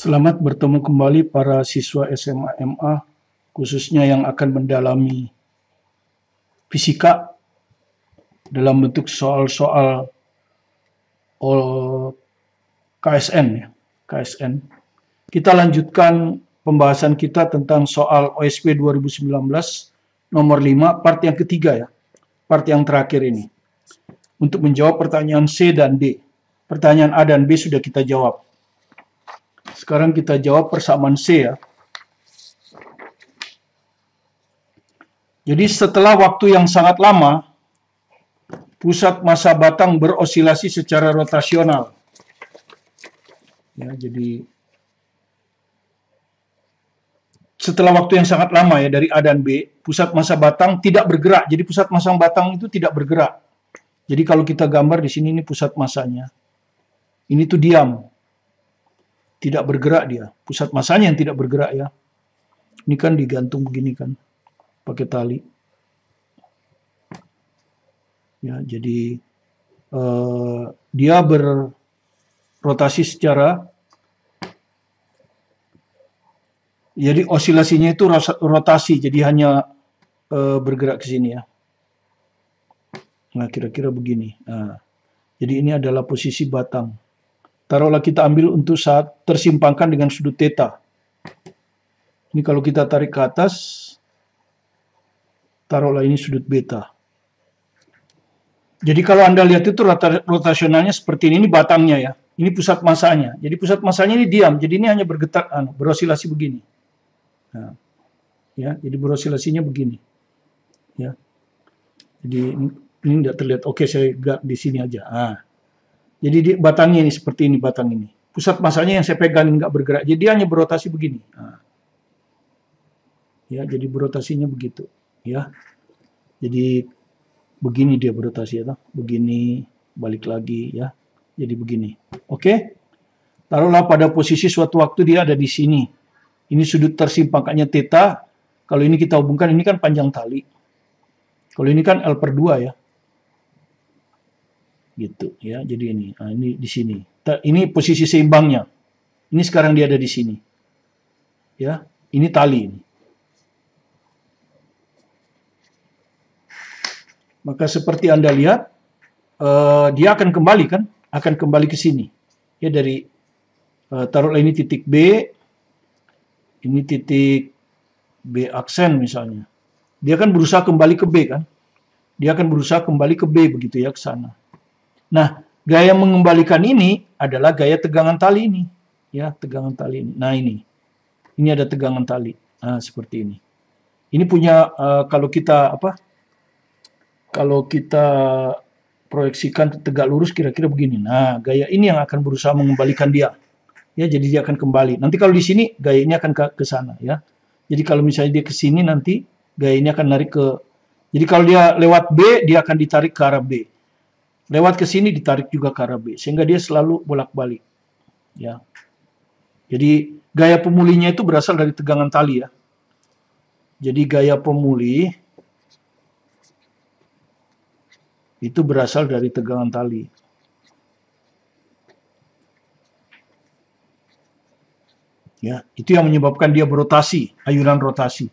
Selamat bertemu kembali para siswa SMA MA, khususnya yang akan mendalami fisika dalam bentuk soal-soal KSN ya, KSN. Kita lanjutkan pembahasan kita tentang soal OSP 2019 nomor 5 part yang ketiga ya, part yang terakhir ini. Untuk menjawab pertanyaan C dan D. Pertanyaan A dan B sudah kita jawab. Sekarang kita jawab persamaan C ya. Jadi setelah waktu yang sangat lama, pusat massa batang berosilasi secara rotasional. Ya, jadi setelah waktu yang sangat lama ya dari A dan B, pusat massa batang tidak bergerak. Jadi pusat massa batang itu tidak bergerak. Jadi kalau kita gambar di sini ini pusat massanya. Ini tuh diam. Tidak bergerak dia. Pusat massanya yang tidak bergerak ya. Ini kan digantung begini kan. Pakai tali. Ya, jadi dia berrotasi secara, jadi osilasinya itu rotasi, jadi hanya bergerak ke sini ya. Nah, kira-kira begini. Nah, jadi ini adalah posisi batang. Taruhlah kita ambil untuk saat tersimpangkan dengan sudut theta. Ini kalau kita tarik ke atas, taruhlah ini sudut beta. Jadi kalau Anda lihat itu rotasionalnya seperti ini batangnya ya. Ini pusat massanya. Jadi pusat massanya ini diam. Jadi ini hanya bergetar, berosilasi begini. Nah, ya, jadi berosilasinya begini. Ya. Jadi ini tidak terlihat. Oke, saya gak di sini aja. Nah, jadi batangnya ini seperti ini, batang ini. Pusat massanya yang saya pegang nggak bergerak. Jadi dia hanya berotasi begini. Nah, ya, jadi berotasinya begitu. Ya, jadi begini dia berotasi ya, begini, balik lagi ya. Jadi begini. Oke. Taruhlah pada posisi suatu waktu dia ada di sini. Ini sudut tersimpangkannya theta. Kalau ini kita hubungkan, ini kan panjang tali. Kalau ini kan L per 2 ya. Gitu ya. Jadi ini. Nah, ini di sini. Ini posisi seimbangnya. Ini sekarang dia ada di sini. Ya. Ini tali ini. Maka seperti Anda lihat, dia akan kembali kan? Akan kembali ke sini. Ya, dari taruhlah ini titik B, ini titik B aksen misalnya. Dia akan berusaha kembali ke B kan? Dia akan berusaha kembali ke B begitu ya, ke sana. Nah, gaya mengembalikan ini adalah gaya tegangan tali ini. Ya, tegangan tali ini. Nah, ini. Ini ada tegangan tali. Nah, seperti ini. Ini punya, kalau kita proyeksikan tegak lurus kira-kira begini. Nah, gaya ini yang akan berusaha mengembalikan dia. Ya, jadi dia akan kembali. Nanti kalau di sini gaya ini akan ke sana ya. Jadi kalau misalnya dia ke sini nanti gaya ini akan narik ke, jadi kalau dia lewat B dia akan ditarik ke arah B. Lewat ke sini ditarik juga ke arah B sehingga dia selalu bolak-balik. Ya. Jadi gaya pemulihnya itu berasal dari tegangan tali ya. Jadi gaya pemulih itu berasal dari tegangan tali. Ya, itu yang menyebabkan dia berotasi, ayunan rotasi.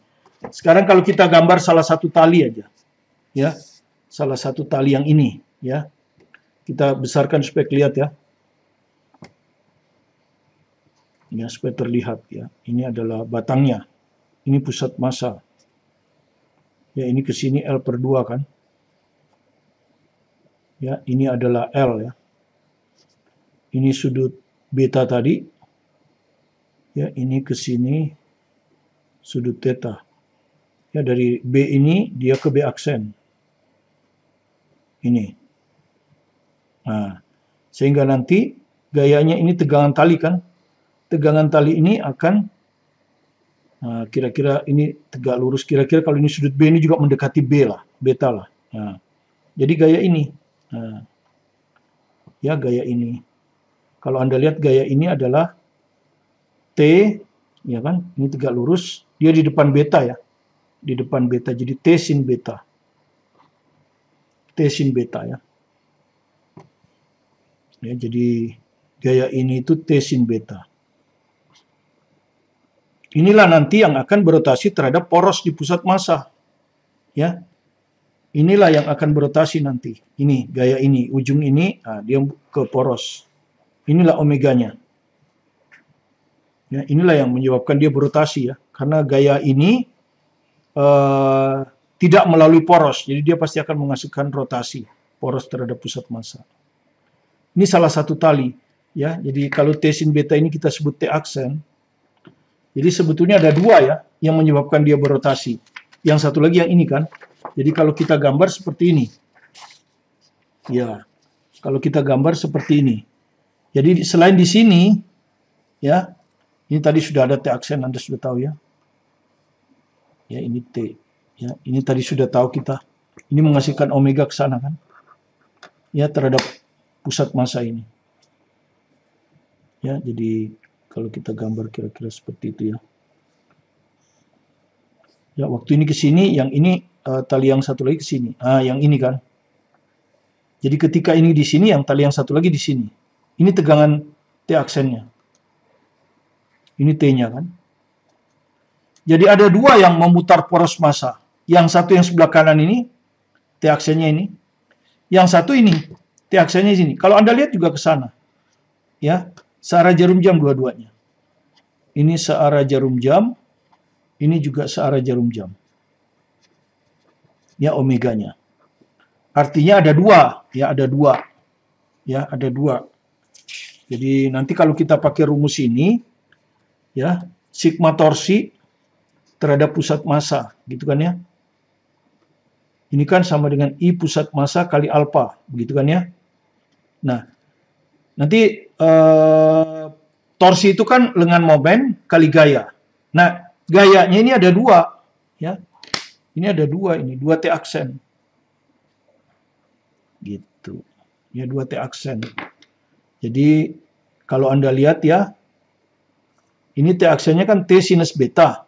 Sekarang kalau kita gambar salah satu tali aja. Ya. Salah satu tali yang ini, ya. Kita besarkan supaya kelihatan ya. Ya, supaya terlihat ya. Ini adalah batangnya. Ini pusat massa. Ya, ini ke sini L per 2 kan. Ya, ini adalah L ya. Ini sudut beta tadi. Ya, ini ke sini sudut theta. Ya, dari B ini dia ke B aksen. Ini. Nah, sehingga nanti gayanya ini tegangan tali kan. Tegangan tali ini akan kira-kira ini tegak lurus. Kira-kira kalau ini sudut B ini juga mendekati B lah, beta lah. Nah, jadi gaya ini. Nah, ya, gaya ini. Kalau Anda lihat gaya ini adalah T, ya kan? Ini tegak lurus. Dia di depan beta ya. Di depan beta. Jadi T sin beta. T sin beta ya. Ya, jadi gaya ini itu T sin beta. Inilah nanti yang akan berotasi terhadap poros di pusat massa. Ya. Inilah yang akan berotasi nanti. Ini, gaya ini, ujung ini, dia ke poros. Inilah omeganya. Ya, inilah yang menyebabkan dia berotasi ya. Karena gaya ini tidak melalui poros, jadi dia pasti akan menghasilkan rotasi poros terhadap pusat massa. Ini salah satu tali ya. Jadi kalau T sin beta ini kita sebut T aksen. Jadi sebetulnya ada dua ya yang menyebabkan dia berotasi. Yang satu lagi yang ini kan. Jadi kalau kita gambar seperti ini. Ya. Kalau kita gambar seperti ini. Jadi selain di sini ya, ini tadi sudah ada T aksen, Anda sudah tahu ya. Ya, ini T. Ya, ini tadi sudah tahu kita. Ini menghasilkan omega ke sana kan. Ya, terhadap pusat massa ini. Ya, jadi kalau kita gambar kira-kira seperti itu ya. Ya, waktu ini ke sini, yang ini tali yang satu lagi ke sini. Yang ini kan. Jadi ketika ini di sini, yang tali yang satu lagi di sini. Ini tegangan T aksennya. Ini T-nya kan. Jadi ada dua yang memutar poros massa. Yang satu yang sebelah kanan ini, T aksennya ini. Yang satu ini, T aksennya sini. Kalau Anda lihat juga ke sana. Ya, searah jarum jam dua-duanya. Ini searah jarum jam, ini juga searah jarum jam. Ya, omeganya. Artinya ada dua, ya ada dua. Ya, ada dua. Jadi nanti kalau kita pakai rumus ini, ya, sigma torsi terhadap pusat massa, gitu kan ya. Ini kan sama dengan I pusat massa kali alfa, begitu kan ya. Nah, nanti torsi itu kan lengan momen kali gaya. Nah, gayanya ini ada dua, ya. Ini ada dua, ini dua T aksen. Gitu. Ya, dua T aksen. Jadi, kalau Anda lihat ya, ini T aksennya kan T sinus beta.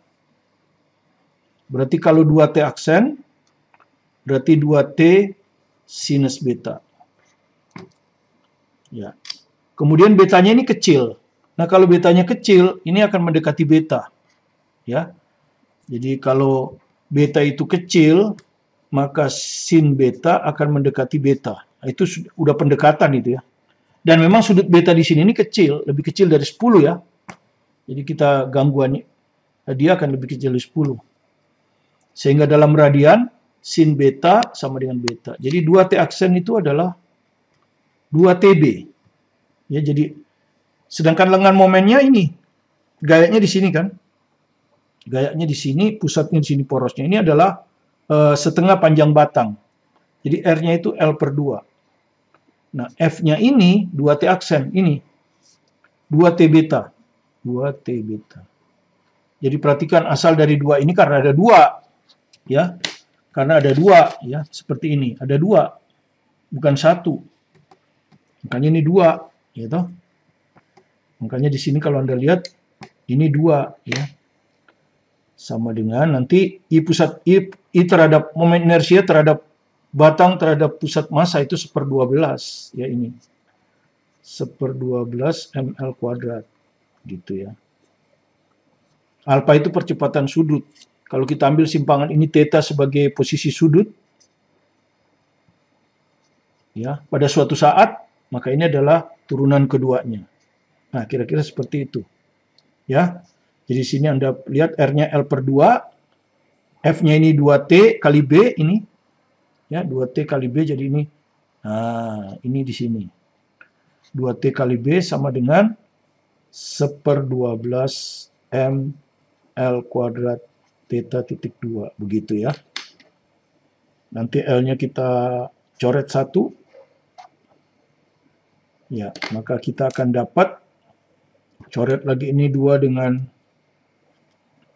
Berarti kalau 2 T aksen, berarti 2T sinus beta. Ya. Kemudian betanya ini kecil. Nah, kalau betanya kecil, ini akan mendekati beta. Ya. Jadi kalau beta itu kecil, maka sin beta akan mendekati beta. Itu udah pendekatan itu ya. Dan memang sudut beta di sini ini kecil, lebih kecil dari 10 ya. Jadi kita gangguannya, dia akan lebih kecil dari 10. Sehingga dalam radian, sin beta sama dengan beta. Jadi 2T aksen itu adalah 2TB. Ya, jadi sedangkan lengan momennya ini, gayanya di sini kan. Gayanya di sini, pusatnya di sini, porosnya. Ini adalah setengah panjang batang. Jadi R-nya itu L/2. Nah, F-nya ini 2T aksen, ini 2T beta. 2T beta. Jadi perhatikan asal dari 2 ini karena ada 2. Ya, karena ada 2 ya, seperti ini. Ada 2, bukan 1. Makanya ini 2, gitu. Makanya di sini kalau Anda lihat ini 2 ya. Sama dengan nanti I terhadap momen inersia terhadap batang terhadap pusat massa itu 1/12 ya, ini 1/12 ml kuadrat gitu ya. Alfa itu percepatan sudut. Kalau kita ambil simpangan ini theta sebagai posisi sudut ya, pada suatu saat maka ini adalah turunan keduanya. Nah, kira-kira seperti itu ya. Jadi sini Anda lihat R-nya L/2, F-nya ini 2T kali B ini. Ya, 2T kali B jadi ini. Nah, ini di sini. 2T kali B sama dengan 1/12 ml kuadrat theta titik 2. Begitu ya. Nanti L-nya kita coret 1. Ya, maka kita akan dapat coret lagi ini 2 dengan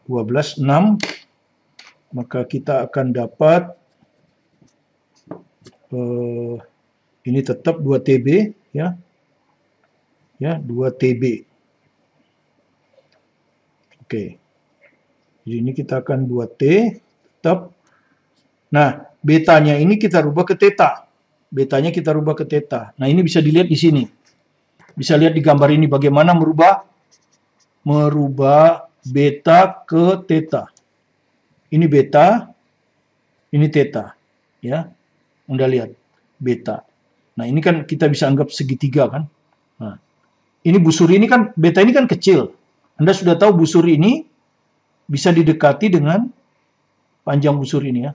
12, 6. Maka kita akan dapat ini tetap 2TB ya. Ya, 2TB. Oke. Jadi ini kita akan 2T tetap. Nah, betanya ini kita rubah ke theta. Betanya kita rubah ke theta. Nah, ini bisa dilihat di sini. Bisa lihat di gambar ini bagaimana merubah beta ke theta. Ini beta, ini theta. Ya, Anda lihat, beta. Nah, ini kan kita bisa anggap segitiga kan. Nah, ini busur ini kan, beta ini kan kecil. Anda sudah tahu busur ini bisa didekati dengan panjang busur ini ya.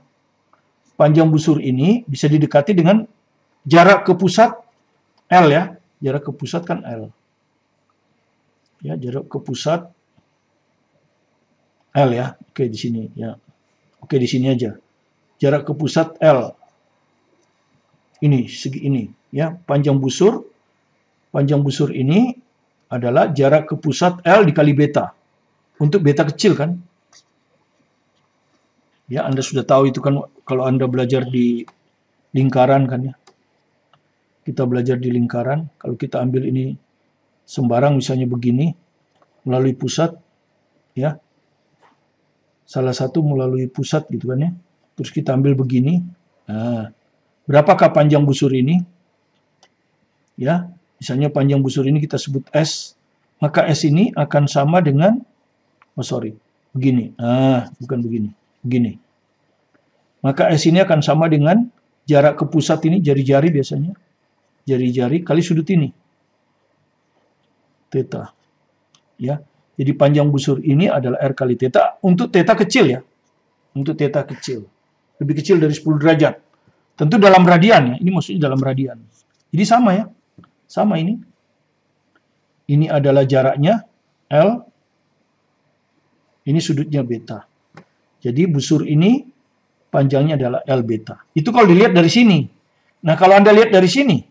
Panjang busur ini bisa didekati dengan jarak ke pusat L ya. Jarak ke pusat kan L. Ya, jarak ke pusat L ya. Oke, di sini ya. Oke, di sini aja. Jarak ke pusat L. Ini segi ini ya, panjang busur ini adalah jarak ke pusat L dikali beta. Untuk beta kecil kan? Ya, Anda sudah tahu itu kan kalau Anda belajar di lingkaran kan ya. Kita belajar di lingkaran, kalau kita ambil ini sembarang misalnya begini melalui pusat ya. Salah satu melalui pusat gitu kan ya. Terus kita ambil begini. Nah, berapakah panjang busur ini? Ya, misalnya panjang busur ini kita sebut S, maka S ini akan sama dengan, begini. Bukan begini, begini. Maka S ini akan sama dengan jarak ke pusat ini, jari-jari biasanya. Jari-jari kali sudut ini. Theta. Ya, jadi panjang busur ini adalah R kali theta, untuk theta kecil ya. Untuk theta kecil. Lebih kecil dari 10 derajat. Tentu dalam radian ya, ini maksudnya dalam radian. Jadi sama ya, sama ini. Ini adalah jaraknya L, ini sudutnya beta. Jadi busur ini panjangnya adalah L beta. Itu kalau dilihat dari sini. Nah, kalau Anda lihat dari sini,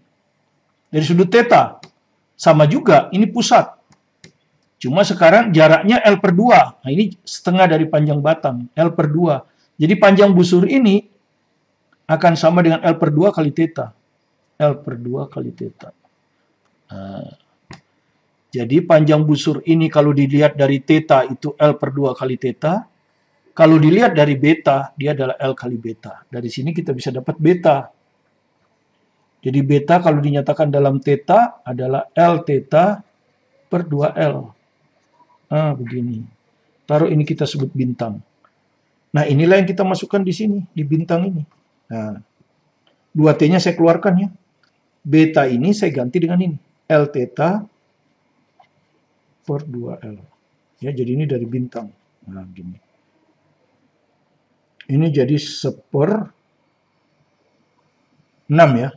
dari sudut theta, sama juga, ini pusat. Cuma sekarang jaraknya L per 2. Nah, ini setengah dari panjang batang, L per 2. Jadi panjang busur ini akan sama dengan L per 2 kali theta. L per 2 kali theta. Nah, jadi panjang busur ini kalau dilihat dari theta itu L per 2 kali theta. Kalau dilihat dari beta, dia adalah L kali beta. Dari sini kita bisa dapat beta. Jadi beta kalau dinyatakan dalam theta adalah L theta per 2L. Begini. Taruh ini kita sebut bintang. Nah, inilah yang kita masukkan di sini, di bintang ini. Nah, 2T-nya saya keluarkan ya. Beta ini saya ganti dengan ini. L theta per 2L. Ya, jadi ini dari bintang. Nah, gini. Ini jadi 1/6 ya.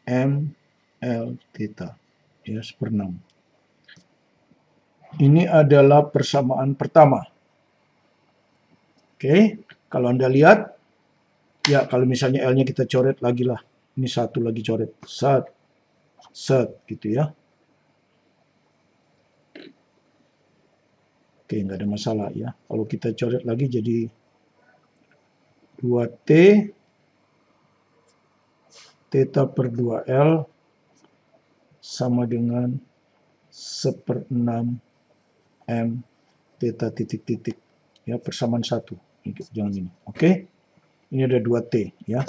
M L theta. Ya, 1/6. Ini adalah persamaan pertama. Oke, kalau Anda lihat, ya kalau misalnya L-nya kita coret lagi lah. Ini satu lagi coret. Set, gitu ya. Oke, nggak ada masalah ya. Kalau kita coret lagi jadi 2T theta per 2L sama dengan 1/6 M theta titik-titik. Ya, persamaan 1. Jangan ini. Oke. Ini ada 2T ya.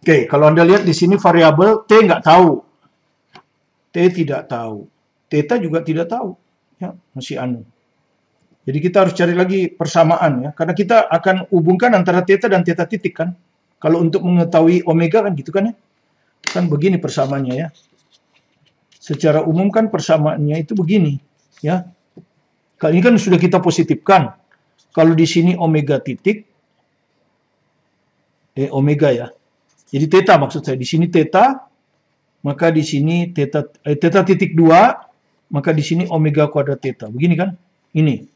Oke, kalau Anda lihat di sini variabel T nggak tahu. T tidak tahu. Theta juga tidak tahu. Ya, masih anu. Jadi kita harus cari lagi persamaan ya. Karena kita akan hubungkan antara theta dan theta titik kan. Kalau untuk mengetahui omega kan gitu kan ya. Kan begini persamaannya ya. Secara umum kan persamaannya itu begini ya. Kali ini kan sudah kita positifkan. Kalau di sini omega titik, omega ya. Jadi theta maksud saya. Di sini theta, maka di sini theta titik 2, maka di sini omega kuadrat theta. Begini kan? Ini.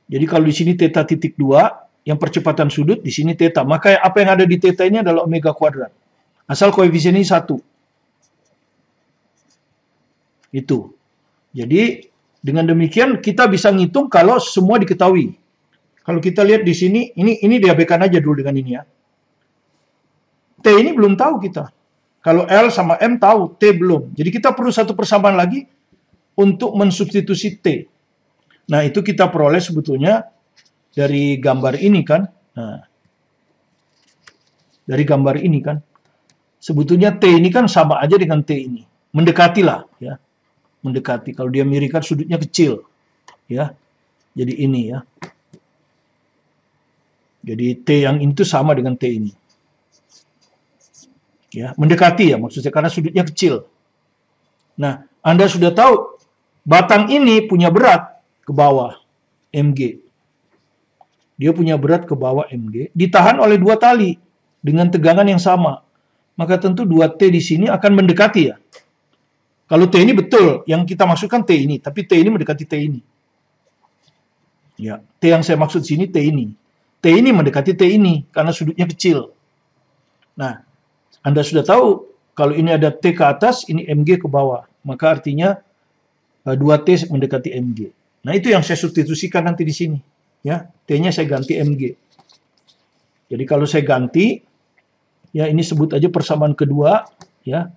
Jadi kalau di sini theta titik 2, yang percepatan sudut, di sini theta. Maka apa yang ada di theta ini adalah omega kuadrat. Asal koefisien ini 1. Itu. Jadi dengan demikian kita bisa ngitung kalau semua diketahui. Kalau kita lihat di sini, ini diabaikan aja dulu dengan ini ya. T ini belum tahu kita. Kalau L sama M tahu, T belum. Jadi kita perlu satu persamaan lagi untuk mensubstitusi T. Nah, itu kita peroleh sebetulnya dari gambar ini kan. Nah, dari gambar ini kan. Sebetulnya T ini kan sama aja dengan T ini. Mendekati lah ya. mendekati. Kalau dia miring kan sudutnya kecil, ya. Jadi ini ya. Jadi T yang itu sama dengan T ini. Ya, mendekati ya maksudnya karena sudutnya kecil. Nah, Anda sudah tahu batang ini punya berat ke bawah mg. Dia punya berat ke bawah mg, ditahan oleh dua tali dengan tegangan yang sama. Maka tentu 2T di sini akan mendekati ya. Kalau T ini betul, yang kita maksudkan T ini, tapi T ini mendekati T ini. Ya, T yang saya maksud sini T ini. T ini mendekati T ini karena sudutnya kecil. Nah, Anda sudah tahu kalau ini ada T ke atas, ini mg ke bawah. Maka artinya 2T mendekati mg. Nah, itu yang saya substitusikan nanti di sini. Ya, T-nya saya ganti mg. Jadi kalau saya ganti, ya ini sebut aja persamaan kedua, ya.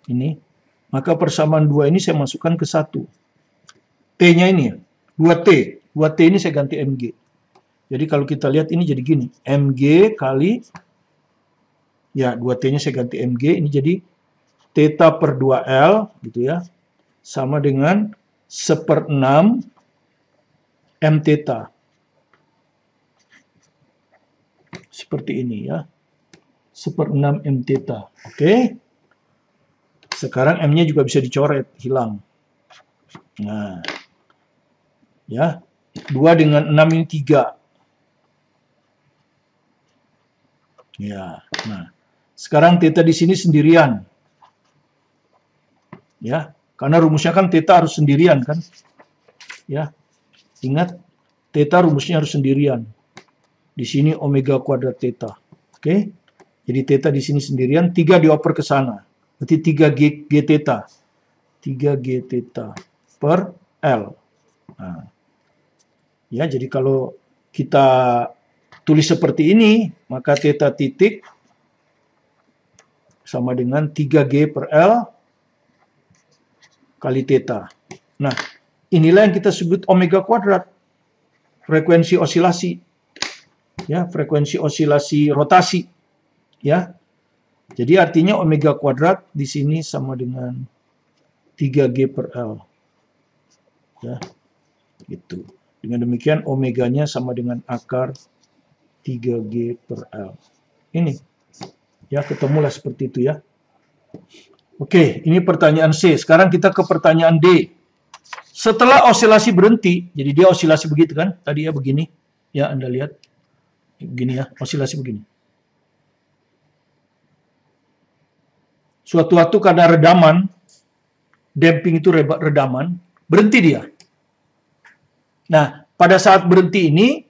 Ini. Maka persamaan 2 ini saya masukkan ke 1. T-nya ini ya, 2T. 2T ini saya ganti mg. Jadi kalau kita lihat ini jadi gini, mg kali, ya 2T-nya saya ganti mg, ini jadi theta per 2L, gitu ya, sama dengan 1/6 m theta. Seperti ini ya. 1/6 m theta. Oke. Sekarang M-nya juga bisa dicoret, hilang. Nah. Ya. 2 dengan 6 ini 3. Ya. Nah. Sekarang theta di sini sendirian. Ya. Karena rumusnya kan theta harus sendirian kan? Ya. Ingat, theta rumusnya harus sendirian. Di sini omega kuadrat theta. Oke. Jadi theta di sini sendirian, 3 dioper ke sana. Berarti 3G theta. 3G theta per L. Nah. Ya, jadi kalau kita tulis seperti ini, maka theta titik sama dengan 3G per L kali theta. Nah, inilah yang kita sebut omega kuadrat. Frekuensi osilasi. Ya, frekuensi osilasi rotasi. Ya. Jadi artinya omega kuadrat di sini sama dengan 3G per L. Ya. Gitu. Dengan demikian omeganya sama dengan akar 3G per L. Ini. Ya, ketemulah seperti itu ya. Oke, ini pertanyaan C. Sekarang kita ke pertanyaan D. Setelah osilasi berhenti, jadi dia osilasi begitu kan? Tadi ya begini. Ya, Anda lihat. Begini ya, osilasi begini. Suatu waktu karena redaman, damping itu redaman, berhenti dia. Nah, pada saat berhenti ini,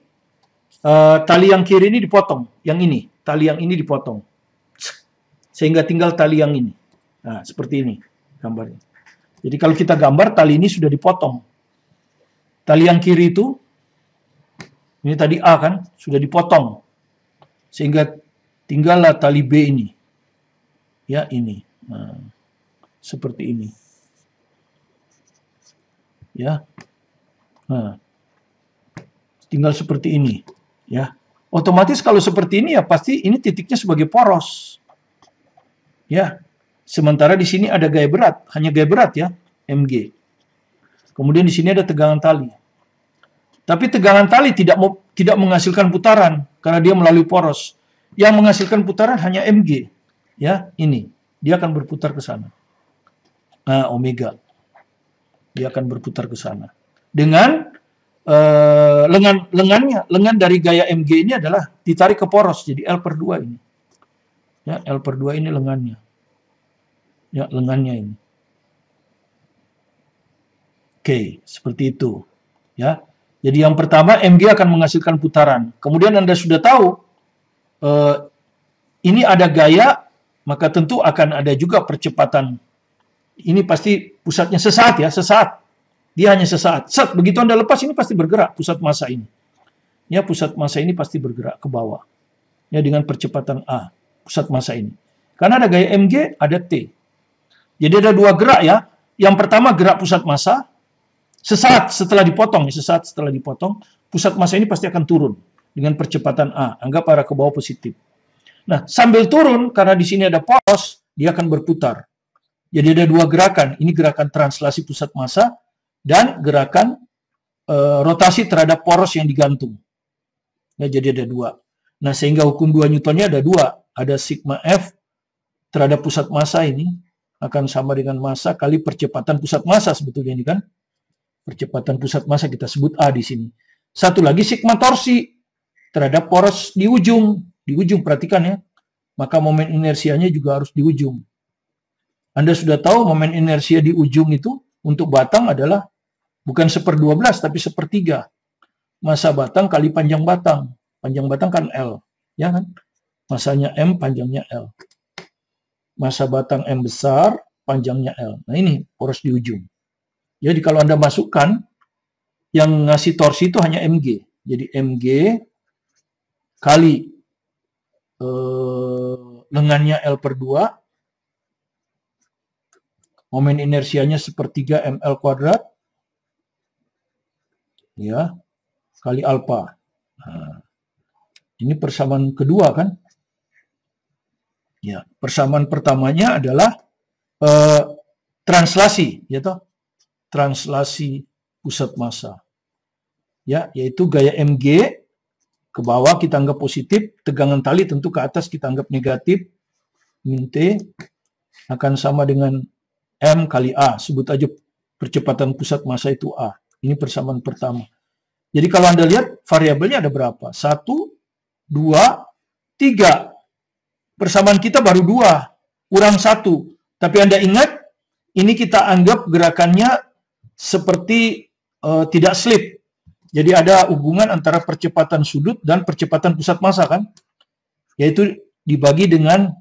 tali yang kiri ini dipotong. Yang ini, tali yang ini dipotong. Sehingga tinggal tali yang ini. Nah, seperti ini gambarnya. Jadi kalau kita gambar, tali ini sudah dipotong. Tali yang kiri itu, ini tadi A kan, sudah dipotong. Sehingga tinggallah tali B ini. Ya, ini. Nah, seperti ini. Ya. Nah, tinggal seperti ini. Ya. Otomatis kalau seperti ini ya pasti ini titiknya sebagai poros. Ya. Sementara di sini ada gaya berat, hanya gaya berat ya, mg. Kemudian di sini ada tegangan tali. Tapi tegangan tali tidak menghasilkan putaran karena dia melalui poros. Yang menghasilkan putaran hanya mg. Ya, ini. Dia akan berputar ke sana. Nah, omega. Dia akan berputar ke sana. Dengan lengan dari gaya mg ini adalah ditarik ke poros. Jadi L per 2 ini. Ya, L per 2 ini lengannya. Ya, lengannya ini. Oke, seperti itu. Ya. Jadi yang pertama, mg akan menghasilkan putaran. Kemudian Anda sudah tahu, ini ada gaya, maka tentu akan ada juga percepatan. Ini pasti pusatnya sesaat ya, sesaat. Dia hanya sesaat. Set, begitu Anda lepas, ini pasti bergerak pusat massa ini. Ya, pusat massa ini pasti bergerak ke bawah. Ya, dengan percepatan A, pusat massa ini. Karena ada gaya mg, ada T. Jadi ada dua gerak ya. Yang pertama gerak pusat massa, sesaat setelah dipotong, pusat massa ini pasti akan turun dengan percepatan A. Anggap arah ke bawah positif. Nah, sambil turun, karena di sini ada poros, dia akan berputar. Jadi ada dua gerakan. Ini gerakan translasi pusat massa dan gerakan rotasi terhadap poros yang digantung. Ya, jadi ada dua. Nah, sehingga hukum 2 Newtonnya ada dua. Ada sigma F terhadap pusat massa ini akan sama dengan massa kali percepatan pusat massa sebetulnya ini kan. Percepatan pusat massa kita sebut A di sini. Satu lagi sigma torsi terhadap poros di ujung. Di ujung, perhatikan ya. Maka momen inersianya juga harus di ujung. Anda sudah tahu momen inersia di ujung itu untuk batang adalah bukan 1/12 tapi 1/3. Massa batang kali panjang batang. Panjang batang kan L, ya kan? Massanya M, panjangnya L. Massa batang M besar, panjangnya L. Nah ini poros di ujung. Jadi kalau Anda masukkan, yang ngasih torsi itu hanya Mg. Jadi Mg kali lengannya L/2, momen inersianya 1/3 ml kuadrat, ya, kali alfa. Nah, ini persamaan kedua kan? Ya, persamaan pertamanya adalah translasi, ya toh? Translasi pusat massa. Ya, yaitu gaya Mg ke bawah kita anggap positif, tegangan tali tentu ke atas kita anggap negatif, min T akan sama dengan M kali A. Sebut aja percepatan pusat massa itu A. Ini persamaan pertama. Jadi kalau Anda lihat variabelnya ada berapa? 1, 2, 3. Persamaan kita baru 2, kurang 1. Tapi Anda ingat, ini kita anggap gerakannya seperti tidak slip. Jadi ada hubungan antara percepatan sudut dan percepatan pusat massa kan? Yaitu dibagi dengan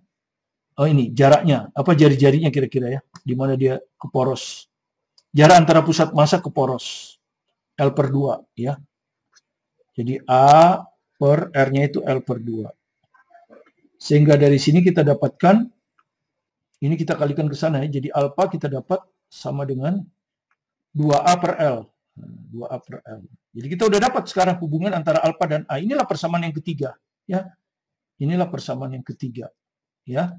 ini jaraknya, apa jari-jarinya kira-kira ya, di mana dia ke poros. Jarak antara pusat massa ke poros. L/2 ya. Jadi A per R-nya itu L/2. Sehingga dari sini kita dapatkan, ini kita kalikan ke sana ya, jadi alfa kita dapat sama dengan 2A per L. 2A per L. Jadi kita udah dapat sekarang hubungan antara alfa dan A. Inilah persamaan yang ketiga. Ya. Inilah persamaan yang ketiga. Ya.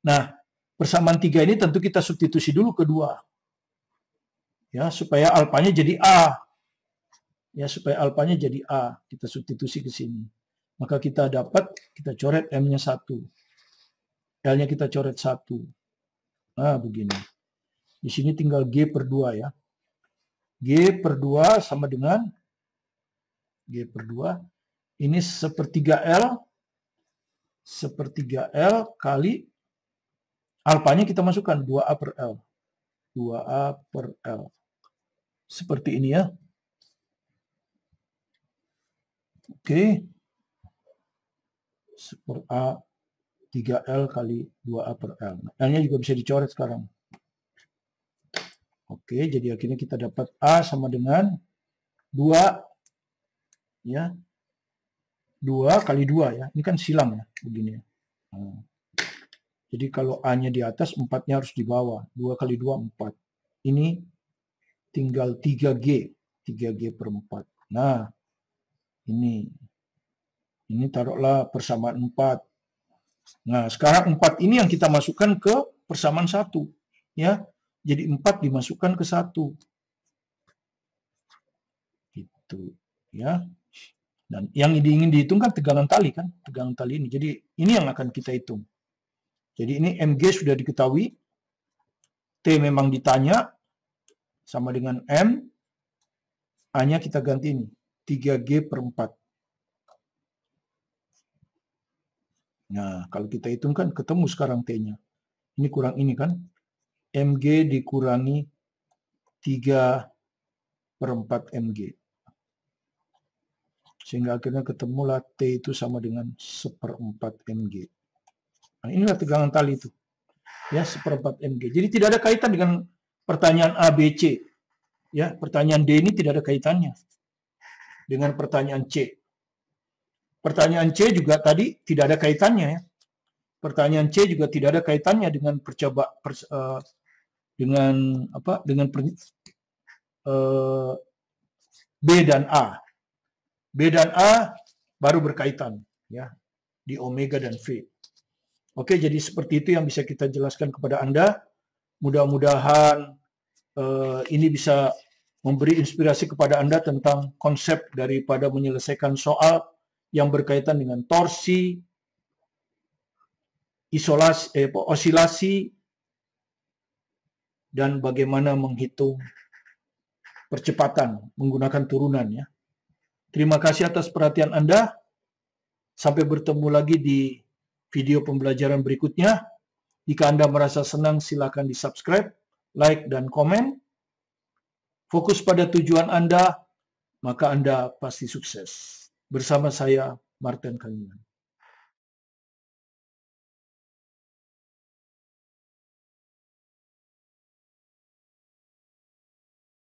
Nah, persamaan 3 ini tentu kita substitusi dulu kedua. Ya, supaya alfanya jadi A. Ya, supaya alfanya jadi A. Kita substitusi ke sini. Maka kita dapat, kita coret M-nya 1. L-nya kita coret 1. Nah, begini. Di sini tinggal G/2 ya. G/2 sama dengan G/2. Ini 1/3L. 1/3L kali alfanya kita masukkan 2A per L. 2A per L. Seperti ini ya. Oke. Per A 3L kali 2A per L. L-nya juga bisa dicoret sekarang. Oke, jadi akhirnya kita dapat A sama dengan 2 ya. 2 kali 2 ya. Ini kan silang ya, begini ya. Nah. Jadi kalau A-nya di atas, 4-nya harus di bawah. 2 kali 2, 4. Ini tinggal 3G. 3G per 4. Nah, ini taruhlah persamaan 4. Nah, sekarang 4 ini yang kita masukkan ke persamaan 1. Ya. Jadi 4 dimasukkan ke 1. Gitu. Ya. Dan yang ingin dihitung kan tegangan tali kan. Tegangan tali ini. Jadi ini yang akan kita hitung. Jadi ini Mg sudah diketahui. T memang ditanya. Sama dengan M. A-nya kita ganti ini. 3G per 4. Nah, kalau kita hitung kan ketemu sekarang T-nya. Ini kurang ini kan. Mg dikurangi 3/4 Mg. Sehingga akhirnya ketemulah T itu sama dengan 1/4 Mg. Nah, inilah tegangan tali itu. Ya, 1/4 Mg. Jadi tidak ada kaitan dengan pertanyaan A, B, C. Ya, pertanyaan D ini tidak ada kaitannya dengan pertanyaan C. Pertanyaan C juga tadi tidak ada kaitannya ya. Pertanyaan C juga tidak ada kaitannya dengan B dan A. B dan A baru berkaitan ya di omega dan V. Oke, jadi seperti itu yang bisa kita jelaskan kepada Anda Mudah-mudahan ini bisa memberi inspirasi kepada Anda tentang konsep daripada menyelesaikan soal yang berkaitan dengan torsi, osilasi, dan bagaimana menghitung percepatan menggunakan turunan ya. Terima kasih atas perhatian Anda. Sampai bertemu lagi di video pembelajaran berikutnya. Jika Anda merasa senang, silakan di-subscribe, like, dan komen. Fokus pada tujuan Anda, maka Anda pasti sukses. Bersama saya, Martin Kaliman.